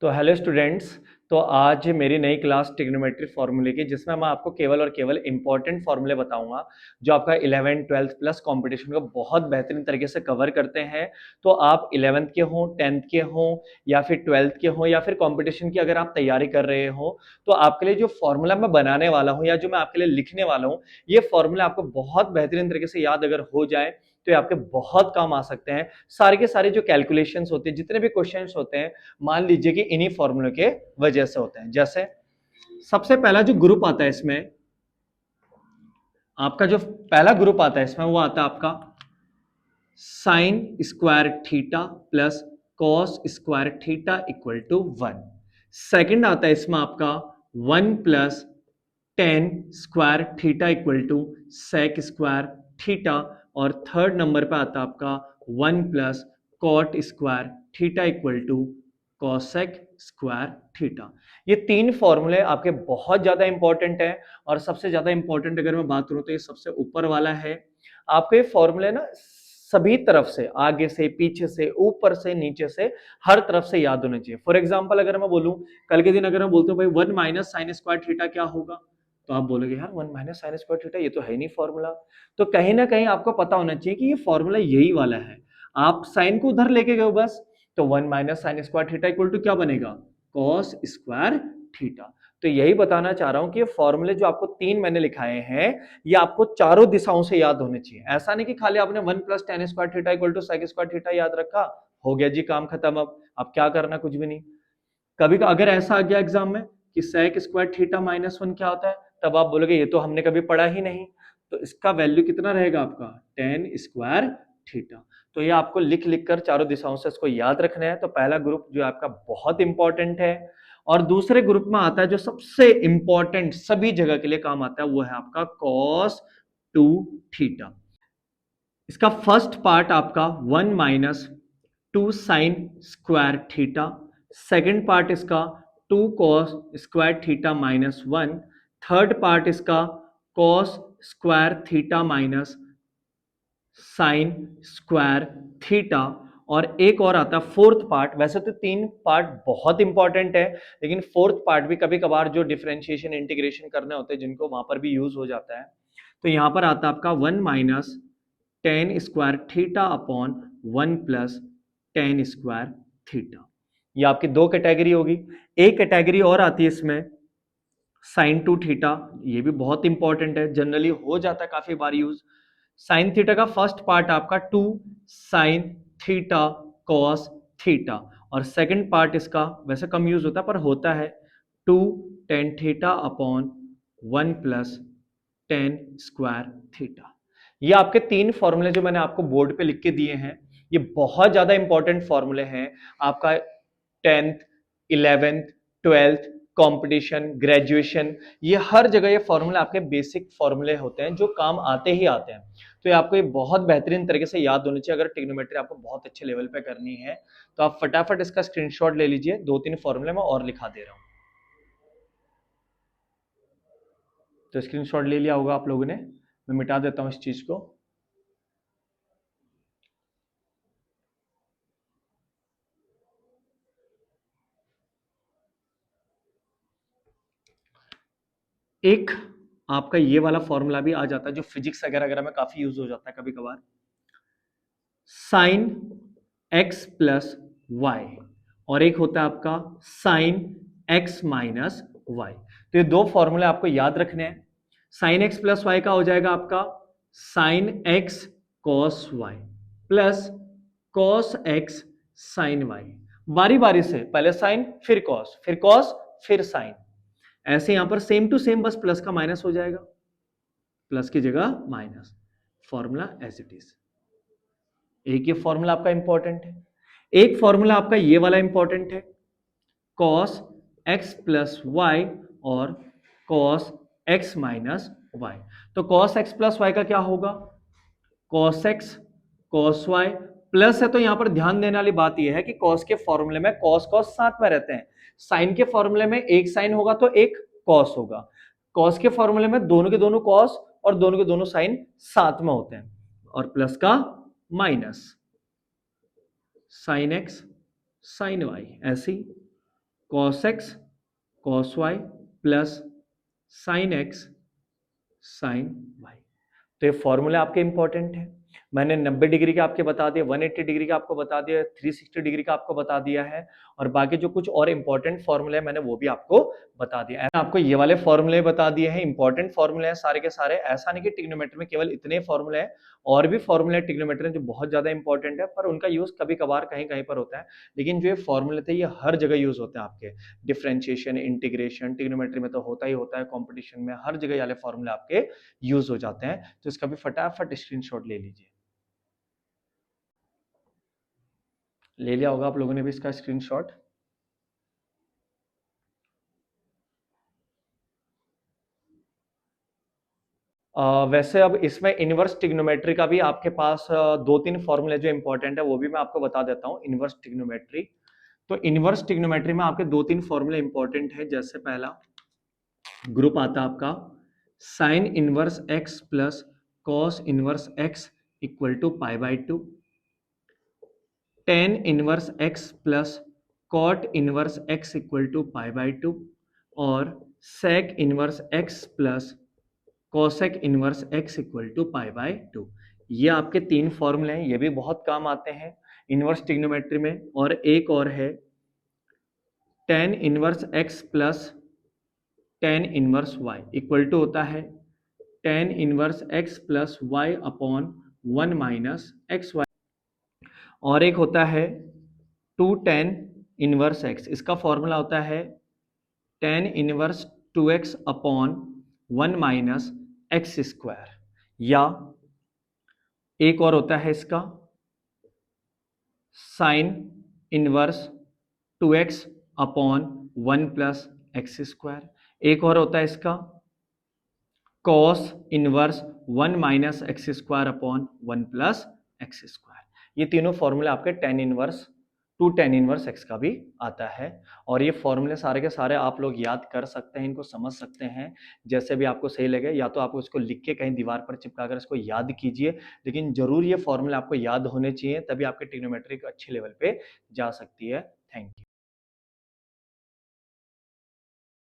तो hello students. तो आज मेरी नई क्लास ट्रिग्नोमेट्री फार्मूले की, जिसमें मैं आपको केवल और केवल इंपॉर्टेंट फार्मूले बताऊंगा जो आपका 11th 12th प्लस कंपटीशन को बहुत बेहतरीन तरीके से कवर करते हैं। तो आप 11th के हों, 10th के हों या फिर 12th के हों या फिर कंपटीशन की अगर आप तैयारी कर रहे हो, तो आपके लिए जो फार्मूला मैं बनाने वाला हूँ या जो मैं आपके लिए लिखने वाला हूँ, ये फार्मूला आपको बहुत बेहतरीन तरीके से याद अगर हो जाए तो ये आपके बहुत काम आ सकते हैं। सारे के सारे जो कैलकुलेशंस होते हैं, जितने भी क्वेश्चंस होते हैं, मान लीजिए कि इन्हीं फॉर्मूले के वजह से होते हैं। जैसे सबसे पहला जो ग्रुप आता है इसमें, आपका जो पहला ग्रुप आता है इसमें, वो आता है आपका sine square theta plus cos square theta equal to 1। Second आता है इसमें आपका 1 plus tan square theta equal to sec square theta. और थर्ड नंबर पे आता है आपका 1 plus cot square theta equal to cosec square theta. ये तीन फॉर्मूले आपके बहुत ज्यादा इंपॉर्टेंट है। और सबसे ज्यादा इंपॉर्टेंट अगर मैं बात करूं तो ये सबसे ऊपर वाला है। आपको ये फॉर्मूले ना सभी तरफ से, आगे से, पीछे से, ऊपर से, नीचे से, हर तरफ से याद होने चाहिए। फॉर एग्जाम्पल अगर मैं बोलूं, कल के दिन अगर मैं बोलता हूं भाई 1 माइनस साइन स्क्वायर थीटा क्या होगा, तो आप बोलोगे यार 1 माइनस साइन स्क्वायर थीटा ये तो है नहीं फॉर्मूला। तो कहीं ना कहीं आपको पता होना चाहिए कि ये फॉर्मूला यही वाला है। आप साइन को उधर लेके गए बस, तो 1 minus sine square theta equal to क्या बनेगा, कॉस स्क्वायर थीटा। तो यही बताना चाह रहा हूं कि ये फॉर्मूले जो आपको तीन मैंने लिखाए हैं, ये आपको चारों दिशाओं से याद होने चाहिए। ऐसा नहीं कि खाली आपने 1 plus tan square theta equal to sec square theta याद रखा, हो गया जी काम खत्म। अब क्या करना, कुछ भी नहीं। कभी अगर ऐसा आ गया एग्जाम में कि सेक स्क्वायर थीटा माइनस 1 क्या होता है, तब आप बोलोगे ये तो हमने कभी पढ़ा ही नहीं। तो इसका वैल्यू कितना रहेगा आपका, टेन स्क्वायर थीटा। तो ये आपको लिख लिख कर चारों दिशाओं से इसको याद रखना है। तो पहला ग्रुप जो आपका बहुत इंपॉर्टेंट है। और दूसरे ग्रुप में आता है जो सबसे इंपॉर्टेंट सभी जगह के लिए काम आता है, वो है आपका कॉस टू थीटा। इसका फर्स्ट पार्ट आपका 1 minus 2 sine square theta. Second part इसका 2 cos square theta minus 1। Third part इसका cos square theta minus sine square theta. और एक और आता है फोर्थ पार्ट। वैसे तो तीन पार्ट बहुत इंपॉर्टेंट है, लेकिन फोर्थ पार्ट भी कभी कभार जो डिफरेंशिएशन इंटीग्रेशन करने होते हैं, जिनको वहां पर भी यूज हो जाता है। तो यहां पर आता है आपका 1 minus ten square theta upon 1 plus tan square theta. ये आपकी दो कैटेगरी होगी। एक कैटेगरी और आती है इसमें साइन टू थीटा। ये भी बहुत इंपॉर्टेंट है, जनरली हो जाता है काफी बार यूज। साइन थीटा का फर्स्ट पार्ट आपका 2 साइन थीटा कॉस थीटा। और सेकंड पार्ट इसका वैसे कम यूज होता है पर होता है 2 tan theta upon 1 plus tan square theta. ये आपके तीन फॉर्मूले जो मैंने आपको बोर्ड पे लिख के दिए हैं, ये बहुत ज्यादा इंपॉर्टेंट फॉर्मूले हैं। आपका 10th 11th 12th competition, graduation, ये हर जगह ये फॉर्मूले आपके बेसिक फॉर्मूले होते हैं जो काम आते ही आते हैं। तो ये आपको ये बहुत बेहतरीन तरीके से याद होनी चाहिए। अगर ट्रिग्नोमेट्री आपको बहुत अच्छे लेवल पे करनी है, तो आप फटाफट इसका स्क्रीनशॉट ले लीजिए। दो तीन फॉर्मूले मैं और लिखा दे रहा हूं। तो स्क्रीनशॉट ले लिया होगा आप लोगों ने। मैं मिटा देता हूं इस चीज को। एक आपका ये वाला फॉर्मूला भी आ जाता है जो फिजिक्स वगैरह में काफी यूज हो जाता है कभी कभार, साइन एक्स प्लस वाई। और एक होता है आपका साइन एक्स माइनस वाई। तो ये दो फॉर्मूले आपको याद रखने हैं। साइन एक्स प्लस वाई का हो जाएगा आपका sine X cos Y plus cos X sine Y. बारी बारी से पहले साइन फिर कॉस फिर कॉस फिर साइन। ऐसे यहां पर सेम टू सेम बस प्लस का माइनस हो जाएगा, प्लस की जगह minus. Formula as it is. एक ये फॉर्मूला आपका इंपॉर्टेंट है। एक फॉर्मूला आपका ये वाला इंपॉर्टेंट है, कॉस एक्स प्लस वाई और कॉस एक्स माइनस वाई। तो कॉस एक्स प्लस वाई का क्या होगा, cos x cos Y plus है। तो यहां पर ध्यान देने वाली बात यह है कि कॉस के फॉर्मूले में कॉस कॉस साथ में रहते हैं। साइन के फॉर्मूले में एक साइन होगा तो एक कॉस होगा। कॉस के फॉर्मूले में दोनों के दोनों कॉस और दोनों के दोनों साइन साथ में होते हैं। और प्लस का minus sine x sine y, ऐसी cos x cos Y plus sine x sine y. तो ये फॉर्मूला आपके इंपॉर्टेंट है। मैंने 90 डिग्री का आपके बता दिया, 180 डिग्री का आपको बता दिया, 360 डिग्री का आपको बता दिया है, और बाकी जो कुछ और इंपॉर्टेंट फॉर्मूले मैंने वो भी आपको बता दिया है। आपको ये वाले फॉर्मूले बता दिए हैं, इंपॉर्टेंट फॉर्मूले हैं सारे के सारे। ऐसा नहीं कि ट्रिग्नोमेट्री में केवल इतने फॉर्मूले हैं, और भी फॉर्मूले ट्रिग्नोमेट्री में जो बहुत ज्यादा इंपॉर्टेंट है, पर उनका यूज कभी कभार कहीं कहीं पर होता है। लेकिन जो ये फॉर्मूले थे ये हर जगह यूज होते हैं आपके। डिफरेंशिएशन, इंटीग्रेशन, ट्रिग्नोमेट्री में तो होता ही होता है, कॉम्पिटिशन में हर जगह वाले फॉर्मूले आपके यूज हो जाते हैं। तो इसका भी फटाफट स्क्रीनशॉट ले लीजिए। ले लिया होगा आप लोगों ने भी इसका स्क्रीनशॉट। वैसे अब इसमें इनवर्स ट्रिग्नोमेट्री का भी आपके पास दो तीन फॉर्मूले जो इंपॉर्टेंट है वो भी मैं आपको बता देता हूँ। इनवर्स ट्रिग्नोमेट्री, तो इनवर्स ट्रिग्नोमेट्री में आपके दो तीन फॉर्मूले इंपॉर्टेंट है। जैसे पहला ग्रुप आता है आपका sine inverse x plus cos inverse x equal to pi by two, tan inverse x plus cot inverse x equal to pi by two, और sec inverse x plus cosec inverse x equal to pi by two. ये आपके तीन फॉर्मूले हैं, ये भी बहुत काम आते हैं इनवर्स ट्रिग्नोमेट्री में। और एक और है tan inverse x plus tan inverse Y equal to होता है tan inverse x plus Y upon one minus X Y. और एक होता है टू टेन इनवर्स एक्स, इसका फॉर्मूला होता है tan inverse two X upon one minus X square. या एक और होता है इसका sine inverse two X upon one plus X square. एक और होता है इसका cos inverse one minus X square upon one plus X square. ये तीनों फॉर्मूले आपके ten inverse to tan inverse x का भी आता है। और ये फॉर्मूले सारे के सारे आप लोग याद कर सकते हैं, इनको समझ सकते हैं जैसे भी आपको सही लगे। या तो आप उसको लिख के कहीं दीवार पर चिपका कर इसको याद कीजिए, लेकिन जरूर ये फॉर्मूले आपको याद होने चाहिए, तभी आपके ट्रिग्नोमेट्री अच्छे लेवल पे जा सकती है। Thank you.